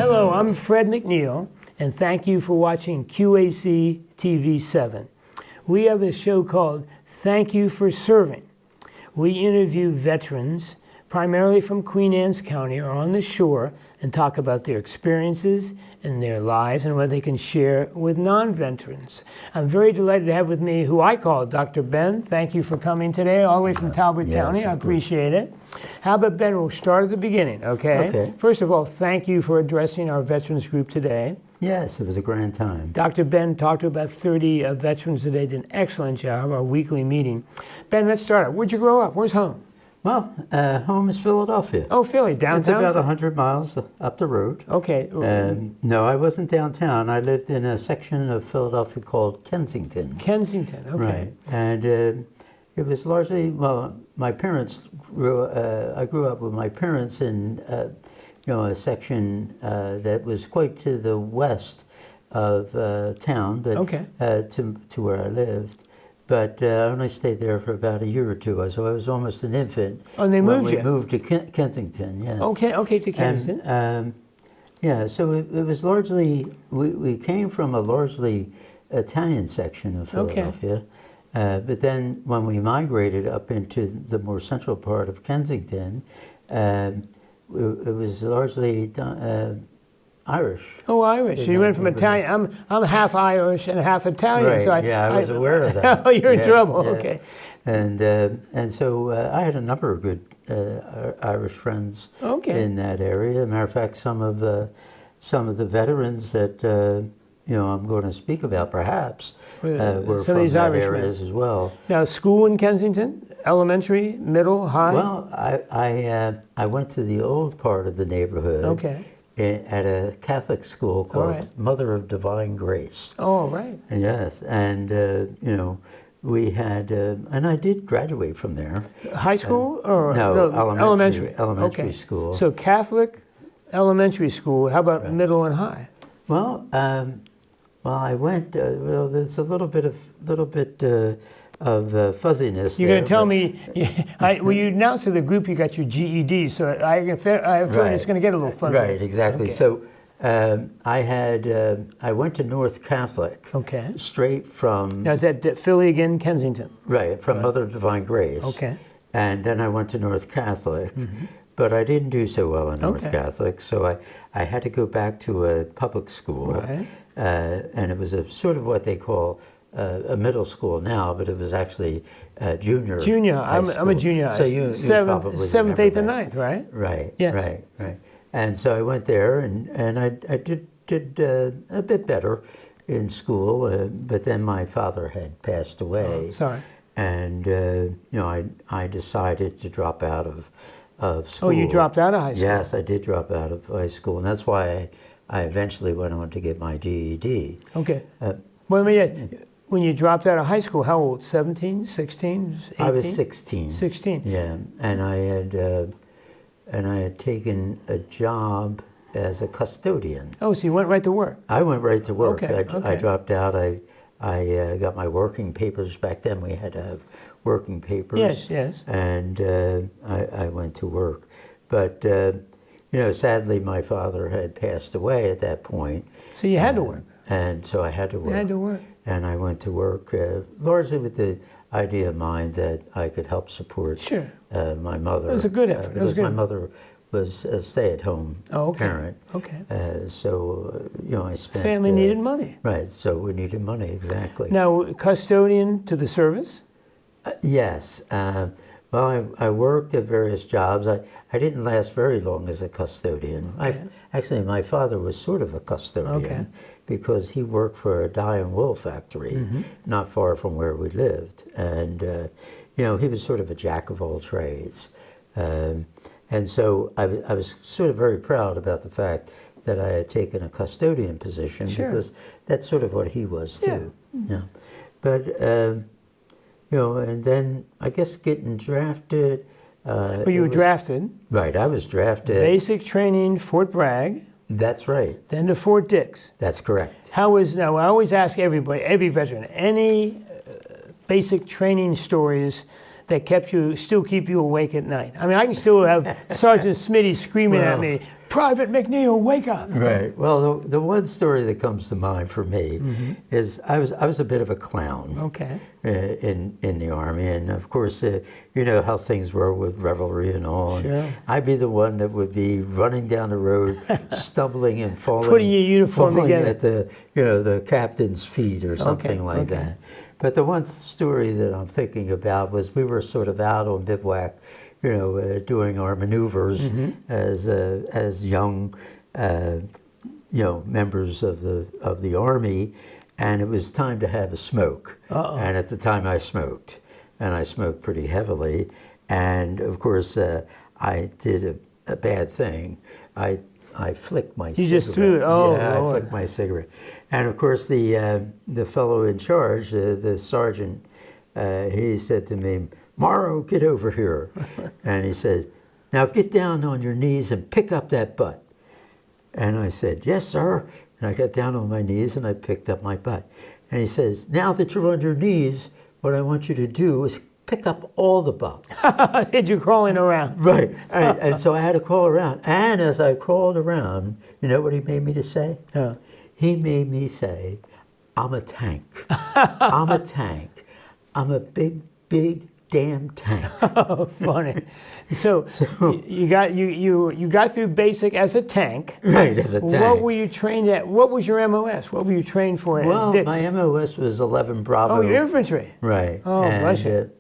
Hello, I'm Fred McNeil, and thank you for watching QAC TV 7. We have a show called Thank You for Serving. We interview veterans, primarily from Queen Anne's County or on the shore, and talk about their experiences and their lives and what they can share with non-veterans. I'm very delighted to have with me who I call Dr. Ben. Thank you for coming today, all the way from Talbot County. I appreciate it. How about Ben, we'll start at the beginning, okay? First of all, thank you for addressing our veterans group today. Yes, it was a grand time. Dr. Ben talked to about 30 veterans today, did an excellent job, our weekly meeting. Ben, let's start out. Where'd you grow up? Where's home? Well, home is Philadelphia. Oh, Philly, downtown? It's about 100 miles up the road. Okay. No, I wasn't downtown. I lived in a section of Philadelphia called Kensington. Kensington, okay. Right, and it was largely, well, my parents I grew up with my parents in, a section that was quite to the west of town, but to where I lived. But I only stayed there for about a year or two, so I was almost an infant. Oh, and they moved you? We moved to Kensington, yes. Okay, to Kensington. And, yeah, so it was largely, we came from a largely Italian section of Philadelphia. But then when we migrated up into the more central part of Kensington, it was largely Irish. Oh, Irish. So you went from Italian. I'm half Irish and half Italian. Right. So I was aware of that. Oh, you're in trouble. Yeah. Okay. And so I had a number of good Irish friends in that area. Matter of fact, some of the veterans that I'm going to speak about, perhaps, were from these Irish areas as well. Now, school in Kensington, elementary, middle, high. Well, I went to the old part of the neighborhood. Okay. At a Catholic school called Mother of Divine Grace. Oh, right. Yes, and we had, and I did graduate from there. High school or no, elementary school. So Catholic elementary school. How about middle and high? Well, I went. Well, there's a little bit of fuzziness. You're going to tell me, well, you announced to the group you got your GED, so I have a feeling it's going to get a little fuzzy. Right, exactly. Okay. So I went to North Catholic. Okay. Straight from. Now is that Philly again, Kensington? Right, from Mother of Divine Grace. Okay. And then I went to North Catholic, but I didn't do so well in North Catholic, so I had to go back to a public school, and it was a sort of what they call a middle school now, but it was actually junior. Junior, I'm a junior. So you probably seventh, eighth, and ninth, right? Right. Yes. Right. And so I went there, and I did a bit better in school, but then my father had passed away. Oh, sorry. And I decided to drop out of school. Oh, you dropped out of high school? Yes, I did drop out of high school, and that's why I eventually went on to get my GED. Okay. When you dropped out of high school, how old? 17, 16, 18? I was 16. 16. Yeah, and I had taken a job as a custodian. Oh, so you went right to work? I went right to work. Okay. I dropped out. I got my working papers. Back then we had to have working papers. Yes. And I went to work. But, sadly my father had passed away at that point. So you had to work? And so I had to work. You had to work. And I went to work largely with the idea of mine that I could help support my mother. It was a good effort. Because my mother was a stay-at-home parent. Okay. So, I spent... Family needed money. Right, so we needed money, exactly. Now, custodian to the service? Yes. Well, I worked at various jobs. I didn't last very long as a custodian. Actually, my father was sort of a custodian because he worked for a dye and wool factory not far from where we lived. And, he was sort of a jack of all trades. And so I was sort of very proud about the fact that I had taken a custodian position because that's sort of what he was too. Yeah. But, and then I guess getting drafted. Well, you were drafted. Right, I was drafted. Basic training, Fort Bragg. That's right. Then to Fort Dix. That's correct. Now I always ask everybody, every veteran, any basic training stories that still keep you awake at night? I mean, I can still have Sergeant Smitty screaming at me, Private McNeil, wake up. Right. Well, the one story that comes to mind for me is I was a bit of a clown. Okay. In the Army, and of course, you know how things were with revelry and all. And Sure. I'd be the one that would be running down the road, stumbling and falling, Putting your uniform falling together. at the captain's feet or something like that. But the one story that I'm thinking about was we were sort of out on bivouac, doing our maneuvers as young, members of the Army, and it was time to have a smoke. And at the time I smoked, and I smoked pretty heavily, and of course I did a bad thing. I flicked my cigarette. You just threw it. Oh, yeah, Lord. I flicked my cigarette, and of course the fellow in charge, the sergeant, he said to me, "Mauro, get over here," and he said, "Now get down on your knees and pick up that butt." And I said, "Yes, sir." And I got down on my knees and I picked up my butt. And he says, "Now that you're on your knees, what I want you to do is pick up all the butts." Did you crawling around? Right. And so I had to crawl around. And as I crawled around, you know what he made me to say? He made me say, "I'm a tank. I'm a tank. I'm a big, big damn tank." Oh, funny. So you got through basic as a tank. Right, as a tank. What were you trained at? What was your MOS? What were you trained for? Well, at Dix? my MOS was 11 Bravo. Oh, you're infantry. Right. Oh, bless you.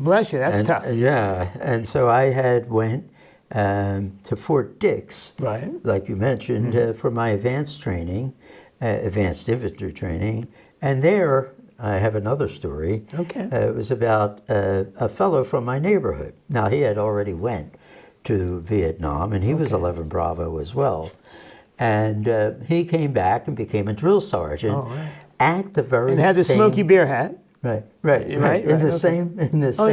Bless you. That's tough. Yeah, and so I had went to Fort Dix, Right. like you mentioned, for my advanced training, advanced infantry training, and there I have another story. Okay. It was about a fellow from my neighborhood. Now, he had already went to Vietnam, and he was 11 Bravo as well. And he came back and became a drill sergeant at the very And had the same, Smoky Bear hat. Right. In the same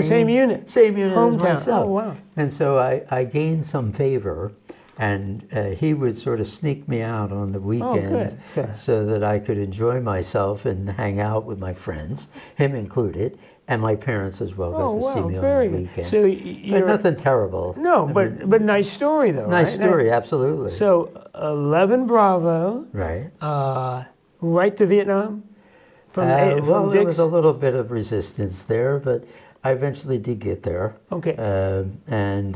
same unit. Same unit Hometown. as myself. Oh, wow. And so I gained some favor, and he would sort of sneak me out on the weekends good. so that I could enjoy myself and hang out with my friends, him included, and my parents as well got to see me on very the good. weekend. So But you're nothing terrible. no, but nice story though. Nice right? story, absolutely. So 11 Bravo, Right. right to Vietnam. From Well, there Dix? was a little bit of resistance there, but I eventually did get there. Okay. I And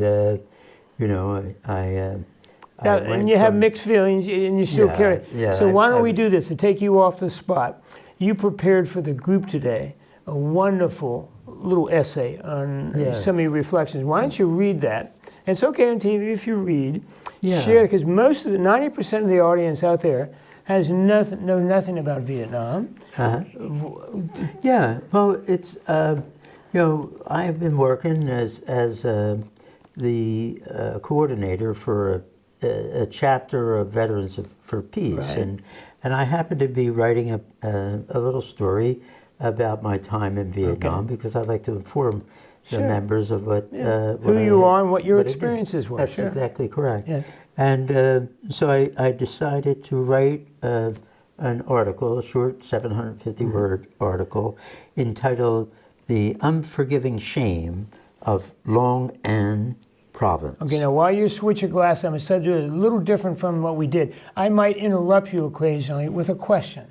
you have mixed feelings, and you still carry. So why don't we do this to take you off the spot? You prepared for the group today a wonderful little essay on some of your reflections. Why don't you read that? And it's okay on TV if you read. Yeah. Share, because most of the 90% of the audience out there has nothing about Vietnam. Yeah. Well, it's I've been working as the coordinator for a chapter of Veterans for Peace, Right. and I happen to be writing a little story about my time in Vietnam because I like to inform the members of what Who you are and what your what I did. experiences were. That's Sure. exactly correct. Yes. And so I decided to write an article, a short 750-word article, entitled "The Unforgiving Shame of Long An Province." Okay, now while you switch your glass, I'm going to do it a little different from what we did. I might interrupt you occasionally with a question,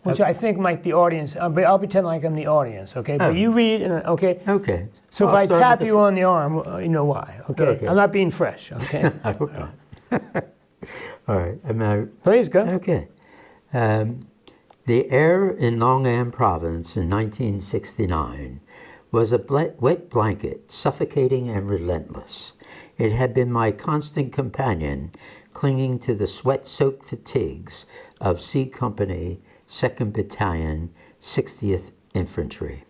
which I think might the audience, I'll pretend like I'm the audience, okay? But you read, okay? Okay. So I'll if I start tap with you on the arm, you know why, okay? Okay. I'm not being fresh, okay? I hope not. All right. Please go. Okay. The air in Long An Province in 1969 was a wet blanket, suffocating and relentless. It had been my constant companion, clinging to the sweat-soaked fatigues of C Company, 2nd Battalion, 60th Infantry.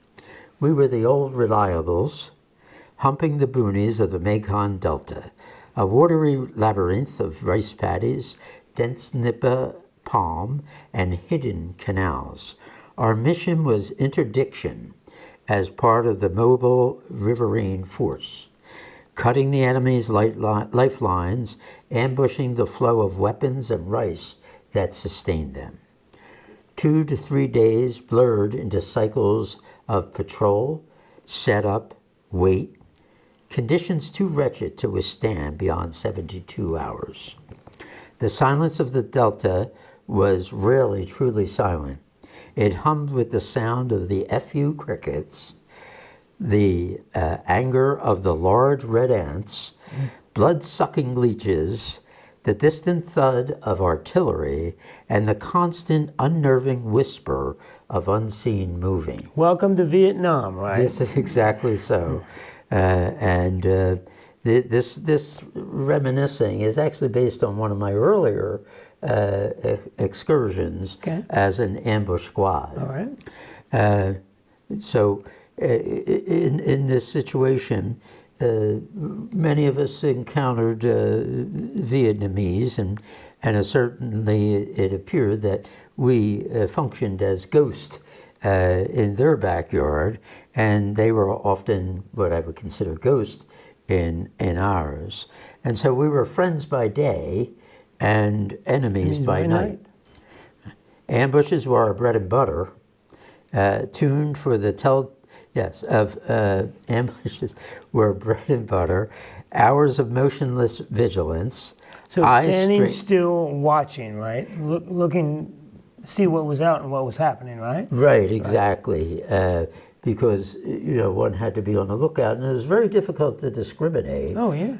We were the old reliables, humping the boonies of the Mekong Delta, a watery labyrinth of rice paddies, dense nipa palm, and hidden canals. Our mission was interdiction as part of the Mobile Riverine Force, cutting the enemy's lifelines, ambushing the flow of weapons and rice that sustained them. 2 to 3 days blurred into cycles of patrol, set up, wait, conditions too wretched to withstand beyond 72 hours. The silence of the Delta was rarely truly silent. It hummed with the sound of the FU crickets, the anger of the large red ants, blood-sucking leeches, the distant thud of artillery, and the constant unnerving whisper of unseen moving. Welcome to Vietnam, right? This is exactly so. This reminiscing is actually based on one of my earlier excursions as an ambush squad. All right. So in this situation, many of us encountered Vietnamese, and certainly it appeared that we functioned as ghosts in their backyard, and they were often what I would consider ghosts in ours. And so we were friends by day and enemies by night. Ambushes were our bread and butter, tuned for the ambushes were bread and butter, hours of motionless vigilance. So standing still, watching, right? Looking, see what was out and what was happening, right? Right, exactly. Because one had to be on the lookout, and it was very difficult to discriminate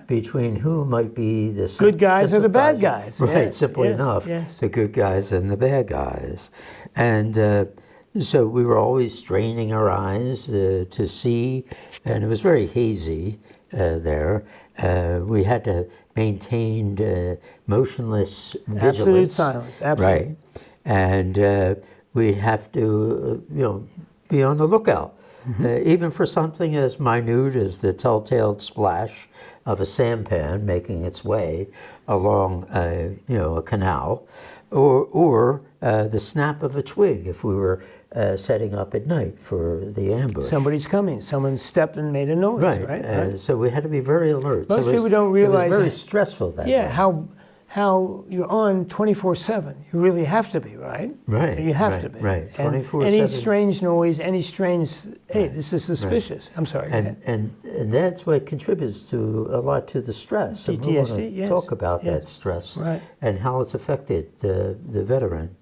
between who might be the good guys or the bad guys. Right, simply enough, the good guys and the bad guys. And so we were always straining our eyes to see, and it was very hazy there. We had to maintain motionless vigilance. Absolute silence, absolutely. Right. And we'd have to, be on the lookout, even for something as minute as the telltale splash of a sampan making its way along, a canal, or the snap of a twig if we were setting up at night for the ambush. Somebody's coming. Someone stepped and made a noise. Right. So we had to be very alert. Most people don't realize it was very stressful that way. How you're on 24/7. You really have to be, right? Right. You have to be. Right. 24/7. Any strange noise, any strange, hey, this is suspicious. Right. I'm sorry. And that's what contributes to a lot to the stress. PTSD, and we want to talk about that stress and how it's affected the veteran.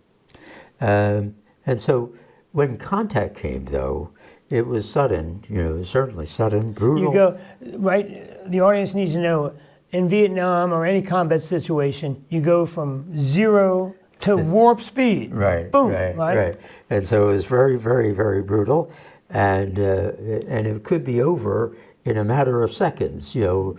And so when contact came, though, it was sudden. Certainly sudden, brutal. You go right. The audience needs to know. In Vietnam or any combat situation, you go from 0 to warp speed. Right. Boom. Right. And so it was very, very, very brutal, and it could be over in a matter of seconds. Where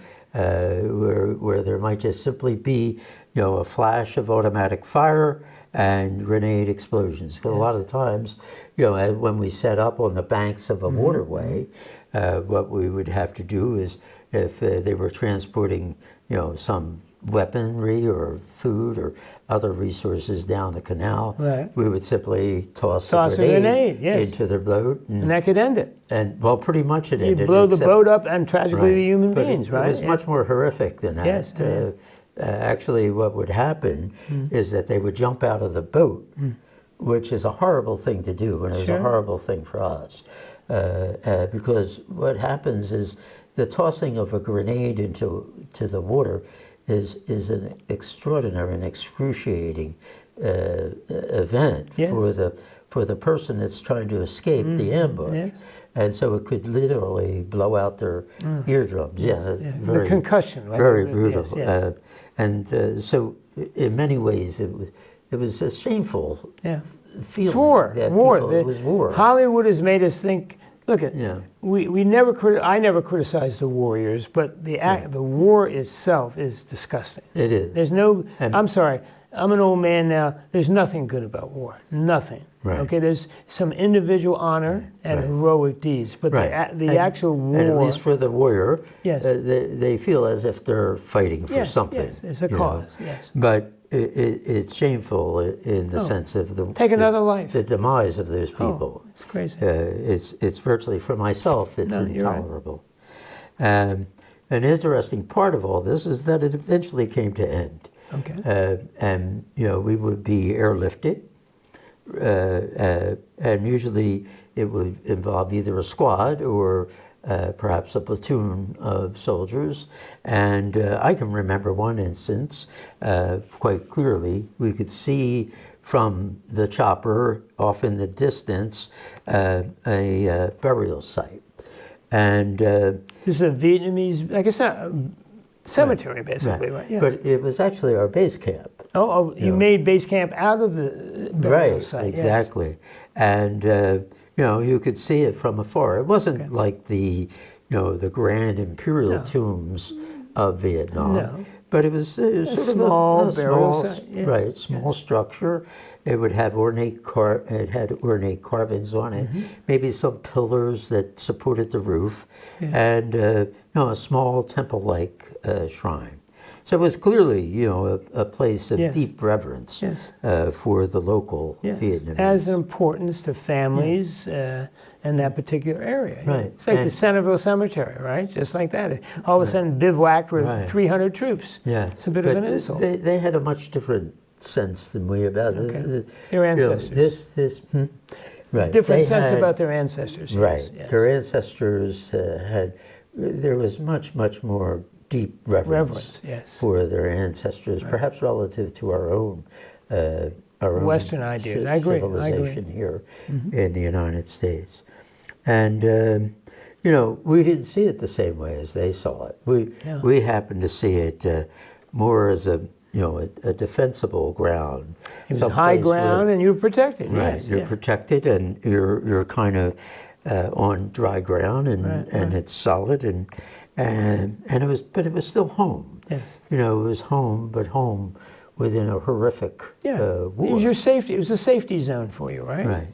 there might just simply be, a flash of automatic fire and grenade explosions. Because a lot of times, when we set up on the banks of a waterway, what we would have to do is, if they were transporting, some weaponry or food or other resources down the canal, we would simply toss a grenade into their boat. And that could end it. And, well, pretty much it ended. You blow the boat up and tragically the human beings, right? It was much more horrific than that. Yes. Actually, what would happen is that they would jump out of the boat, which is a horrible thing to do, and it was a horrible thing for us. Because what happens is the tossing of a grenade into the water is an extraordinary and excruciating event for the person that's trying to escape the ambush. And so it could literally blow out their eardrums. Very, the concussion, right? Very brutal. So in many ways it was a shameful feeling. It's war. It was war. Hollywood has made us think. Look at we never. I never criticized the warriors, but the war itself is disgusting. It is. There's no. I'm sorry. I'm an old man now. There's nothing good about war. Nothing. Right. Okay. There's some individual honor and heroic deeds, but the actual war. And at least for the warrior, yes, they feel as if they're fighting for something. Yes, it's a cause. Yes. But it's shameful in the sense of take another life. The demise of those people. It's crazy. It's virtually, for myself, it's intolerable. Right. An interesting part of all this is that it eventually came to end. Okay. And we would be airlifted, and usually it would involve either a squad or perhaps a platoon of soldiers. And I can remember one instance quite clearly. We could see from the chopper off in the distance a burial site. And this is a Vietnamese, I guess, cemetery, basically, right? Yeah. But it was actually our base camp. You made base camp out of the burial site. Exactly. Yes. And you could see it from afar. It wasn't like the grand imperial tombs of Vietnam. No. But it was sort of small a burial small, site. Yes. Right, small structure. It would have ornate carvings on it, maybe some pillars that supported the roof, and a small temple-like shrine. So it was clearly, a place of deep reverence for the local Vietnamese. Has importance to families in that particular area. Right. It's like the Centerville Cemetery, right? Just like that. All of a sudden bivouacked with 300 troops. Yeah. It's a bit of an insult. They had a much different sense than we about their ancestors. Right. Different sense about their ancestors. Right. Yes. Their ancestors there was much more deep reverence for their ancestors, perhaps relative to our own Western ideas. I agree. Civilization here in the United States. And we didn't see it the same way as they saw it. We happened to see it more as a defensible ground. It was high ground, and you're protected. Right, yes, you're protected, and you're kind of on dry ground, and it's solid, and it was, but it was still home. Yes. It was home, but home within a horrific war. It was your safety. It was a safety zone for you, right? Right.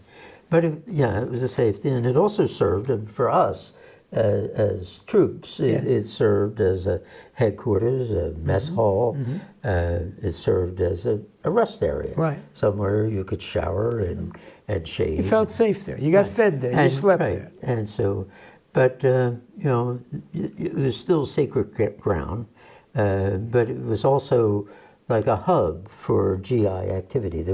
But it was a safety, and it also served, and for us as troops, it served as a headquarters, a mess hall. It served as a rest area, somewhere you could shower and shave. You felt safe there. You got fed there. You slept there. And so, but it was still sacred ground, but it was also like a hub for GI activity.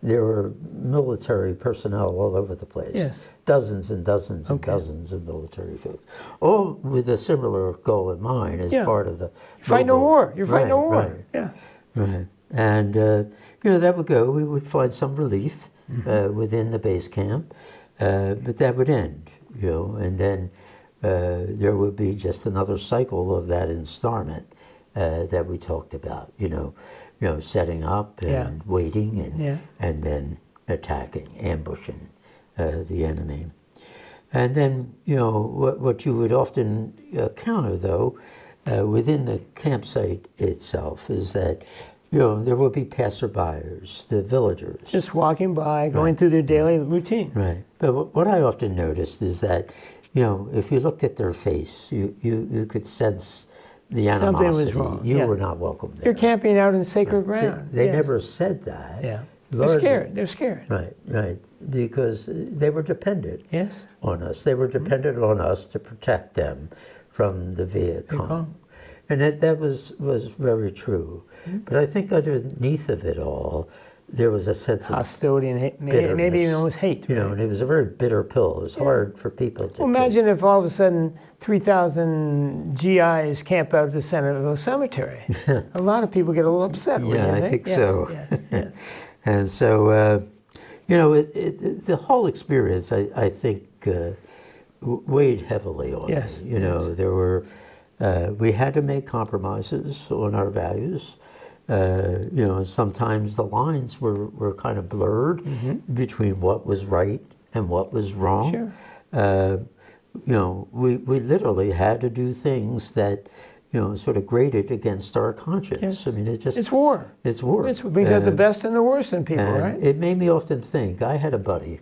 There were military personnel all over the place. Yes. Dozens and dozens and dozens of military folks, all with a similar goal in mind as part of the fighting a war. You're fighting a war. Right. Yeah. Right. And that would go. We would find some relief within the base camp, but that would end. And then there would be just another cycle of that enstarment that we talked about. Setting up and waiting and then attacking, ambushing the enemy. And then, what you would often counter, though, within the campsite itself is that, there will be passerbyers, the villagers. Just walking by, going through their daily routine. Right. But what I often noticed is that, if you looked at their face, you could sense the animosity. Something was wrong. You were not welcome there. You're camping out in sacred ground. They never said that. Yeah. They're scared. They're scared. Right. Because they were dependent on us. They were dependent on us to protect them from the Viet Cong. And that was very true. But I think underneath of it all, there was a sense of hostility and hate, maybe even almost hate. And it was a very bitter pill. It was hard for people to imagine if all of a sudden 3,000 GIs camp out at the Centerville Cemetery. A lot of people get a little upset. I think so. Yes. And so, the whole experience, I think, weighed heavily on me. There were, we had to make compromises on our values. Sometimes the lines were kind of blurred between what was right and what was wrong. We literally had to do things that, sort of grated against our conscience. Yes. I mean, it's war. It's war. It brings out the best and the worst in people, and right? It made me often think. I had a buddy,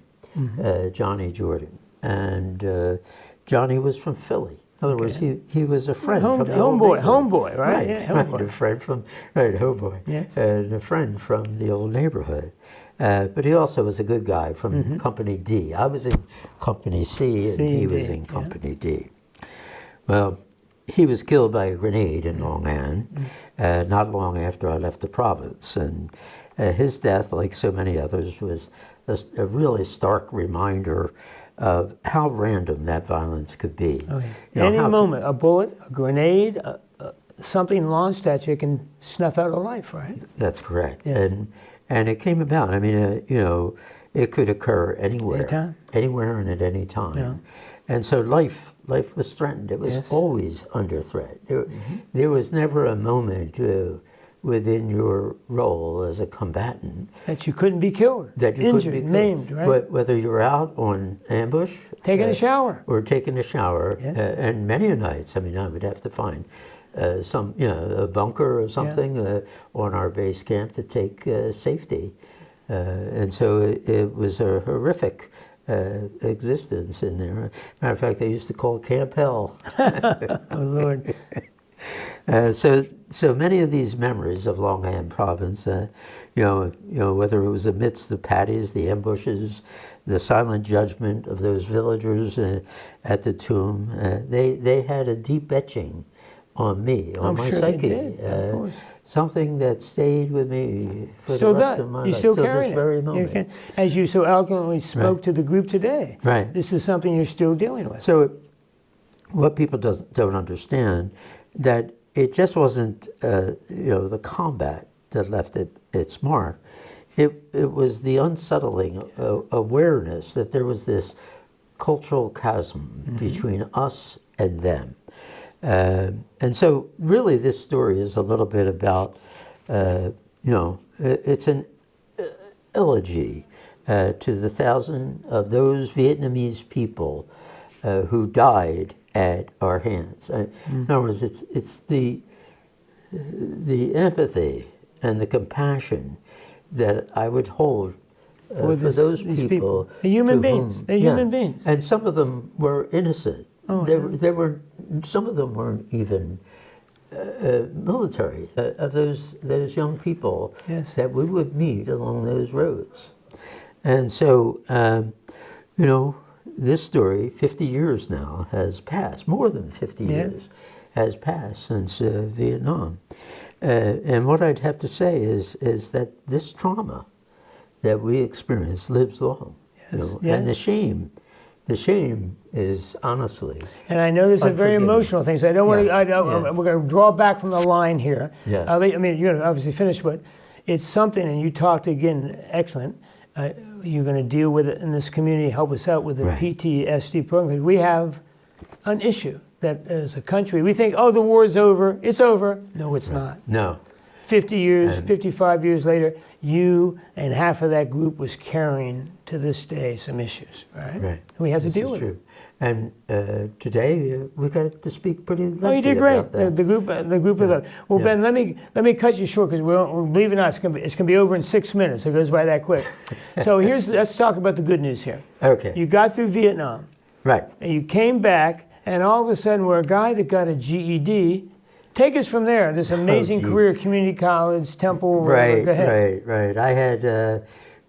Johnny Jordan, and Johnny was from Philly. In other words, he was a friend from the homeboy, right? A friend from homeboy, and a friend from the old neighborhood. But he also was a good guy from Company D. I was in Company C, and he was in Company D. Well, he was killed by a grenade in Long An, not long after I left the province, and his death, like so many others, was a really stark reminder of how random that violence could be. Okay. You know, Any how moment, a bullet, a grenade, something launched at you can snuff out a life, right? That's correct. Yes. And it came about. I mean, you know, it could occur anywhere, Anytime. anywhere and at any time. Yeah. And so life was threatened. It was Yes. always under threat. There was never a moment within your role as a combatant That you couldn't be killed, that you injured, couldn't be killed. maimed, right? But whether you're out on ambush, Taking a shower. or taking a shower, Yes. and many a nights, I mean, I would have to find some, you know, a bunker or something on our base camp to take safety, and so it was a horrific existence in there. Matter of fact, they used to call Camp Hell. Oh, Lord. So many of these memories of Longhand Province, you know, whether it was amidst the patties, the ambushes, the silent judgment of those villagers at the tomb, they had a deep etching on me, on I'm my sure psyche. they did, of course. Something that stayed with me for Still the rest does. of my You life, still till carry this it. very You moment. can, as you so eloquently spoke to the group today. Right. This is something you're still dealing with. So what people don't understand, that it just wasn't you know, the combat that left its mark. It was the unsettling awareness that there was this cultural chasm between us and them. And so really this story is a little bit about, you know, it's an elegy to the thousands of those Vietnamese people who died at our hands. In other words, it's the empathy and the compassion that I would hold for those these people. They're human to beings. whom- They're human beings. And some of them were innocent. Oh, They were, some of them weren't even military. Of those young people Yes. that we would meet along those roads. And so, you know, this story, 50 years now, has passed. More than 50 years has passed since Vietnam. And what I'd have to say is that this trauma that we experience lives on. You know? And the shame is honestly. And I know this is a very unforgiving. emotional thing, so I don't want to. We're going to draw back from the line here. Yeah. I mean, you're going to obviously finish, but it's something, and you talked again, excellent. You're going to deal with it in this community, help us out with the PTSD program. Because we have an issue that as a country, we think, oh, the war's over, it's over. No, it's not. No. 50 years, 55 years later, you and half of that group was carrying to this day some issues, right? Right. We have to This deal is with true. it. And today we got to speak pretty lengthy Oh, you did great. about that. The group of us. Well, Ben, let me cut you short because believe it or not, it's gonna be over in 6 minutes. It goes by that quick. So let's talk about the good news here. Okay. You got through Vietnam, Right. and you came back, and all of a sudden, we're a guy that got a GED. Take us from there. This amazing gee. career, community college, Temple. Right, Go ahead. right. I had,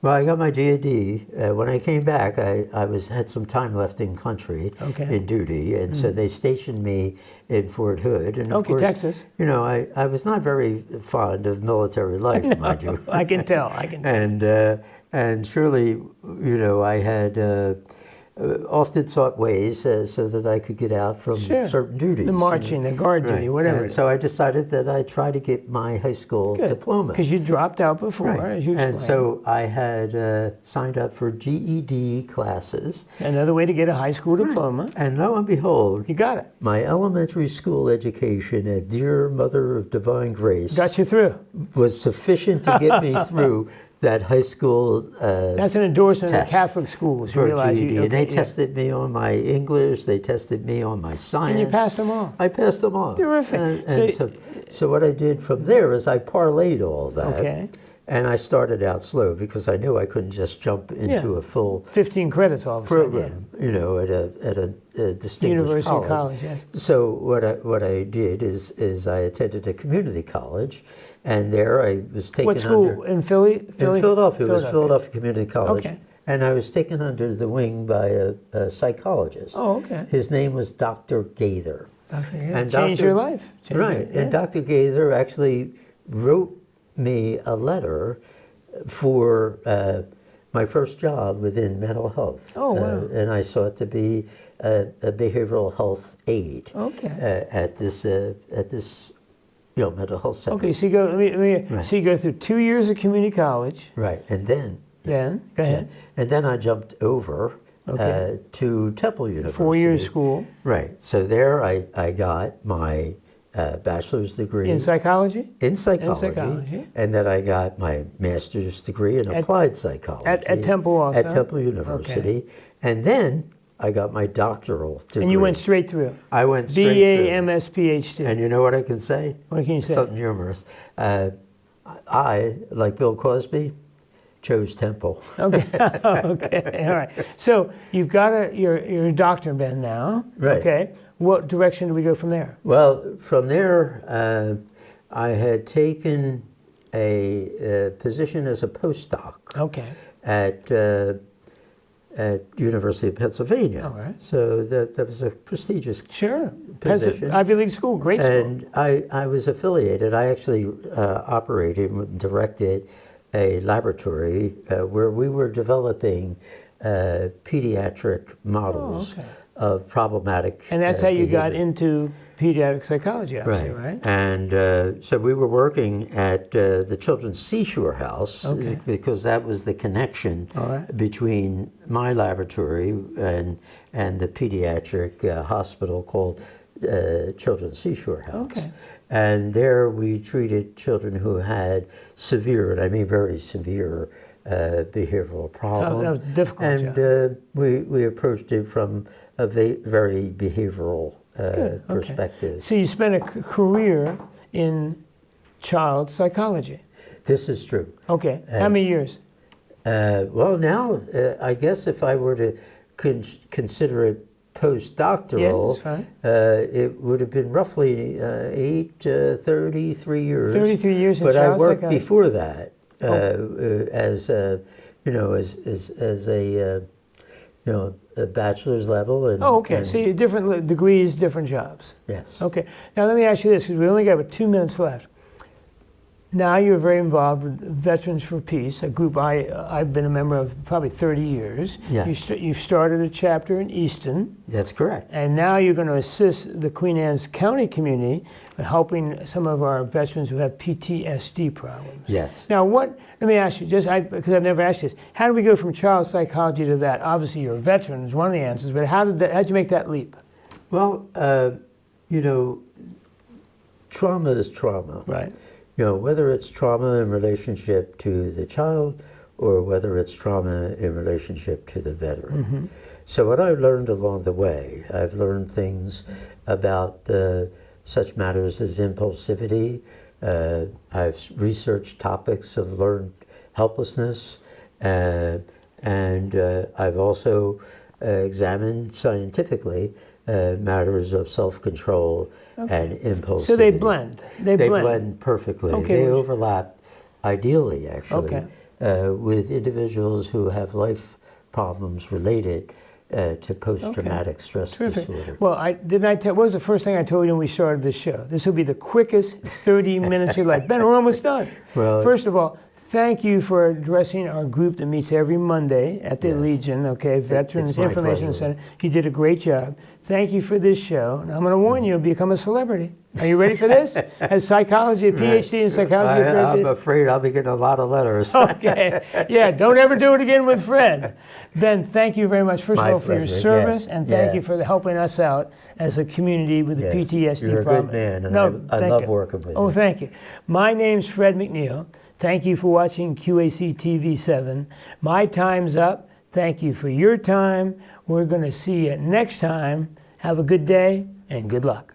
well, I got my GED. When I came back, I had some time left in country, in duty, and so they stationed me in Fort Hood. And of course, Texas. You know, I was not very fond of military life, mind you. I can tell. And surely, you know, I had often sought ways so that I could get out from certain duties. The marching, the guard duty, whatever. And so I decided that I'd try to get my high school diploma. Because you dropped out before, as you explained. And so I had signed up for GED classes. Another way to get a high school diploma. And lo and behold, You got it. my elementary school education at Dear Mother of Divine Grace Got you through. was sufficient to get me through that high school That's an endorsement of test Catholic schools. You for realize GED. And they tested me on my English, they tested me on my science. And you passed them all. I passed them all. Terrific. And so what I did from there is I parlayed all that. Okay. And I started out slow because I knew I couldn't just jump into a full 15 credits all of a sudden. program, you know, at a distinguished University college. yes. So what I did is I attended a community college, and there I was taken What school? under In Philly? in Philadelphia. It was Philadelphia Community College. Okay. And I was taken under the wing by a psychologist. Oh, okay. His name was Dr. Gaither. And changed your life. Right. And Dr. Gaither actually wrote me a letter for my first job within mental health. Oh, wow. And I sought to be a behavioral health aide at this mental health center. Okay, so you go. Right. So you go through 2 years of community college. Right, and then Go ahead. and then I jumped over to Temple University. 4 years school. Right. So there I got my bachelor's degree In psychology? In psychology. And then I got my master's degree in applied psychology. At Temple also? At Temple University. Okay. And then I got my doctoral degree. And you went straight through? I went straight through. BA, MS, PhD. And you know what I can say? What can you say? Something humorous. I, like Bill Cosby, chose Temple. Okay. Okay. All right. So you've got you're a doctor Ben now. Right. Okay. What direction do we go from there? Well, from there, I had taken a position as a postdoc. Okay. At University of Pennsylvania. All right. So that was a prestigious position. Ivy League school, great school. And I was affiliated. I actually operated and directed a laboratory where we were developing pediatric models of problematic And that's how you got behavior. into pediatric psychology, obviously, right? And so we were working at the Children's Seashore House because that was the connection between my laboratory and the pediatric hospital called Children's Seashore House. Okay. And there we treated children who had severe, and I mean very severe, behavioral problems. That was difficult, and we approached it from a very behavioral perspective. So you spent a career in child psychology. This is true. Okay. How many years? Well, now, I guess if I were to consider it postdoctoral, it would have been roughly 33 years. 33 years in but child I worked psychology. before that as a bachelor's level. And, okay. So you different degrees, different jobs. Yes. Okay. Now let me ask you this, because we only got about 2 minutes left. Now you're very involved with Veterans for Peace, a group I've been a member of probably 30 years. Yeah. You've started a chapter in Easton. That's correct. And now you're going to assist the Queen Anne's County community in helping some of our veterans who have PTSD problems. Yes. Now let me ask you, because I've never asked you this, how do we go from child psychology to that? Obviously you're a veteran is one of the answers, but how'd you make that leap? Well, trauma is trauma. Right. Whether it's trauma in relationship to the child or whether it's trauma in relationship to the veteran. Mm-hmm. So what I've learned along the way, I've learned things about such matters as impulsivity. I've researched topics of learned helplessness, and I've also examined scientifically matters of self-control and impulsivity. So they blend. They blend perfectly. Okay. They overlap ideally, actually, with individuals who have life problems related to post-traumatic stress disorder. Well, what was the first thing I told you when we started this show? This will be the quickest 30 minutes of your life. Ben, we're almost done. Well, first of all, thank you for addressing our group that meets every Monday at the Legion, Veterans Information Center. You did a great job. Thank you for this show. And I'm going to warn you, you'll become a celebrity. Are you ready for this? As psychology, a PhD in psychology. I'm afraid I'll be getting a lot of letters. Okay. Yeah, don't ever do it again with Fred. Ben, thank you very much, first of all, for your service, and thank you for helping us out as a community with the PTSD You're problem. You're a good man, and I love working with you. Oh, thank you. My name's Fred McNeil. Thank you for watching QAC TV 7. My time's up. Thank you for your time. We're going to see you next time. Have a good day and good luck.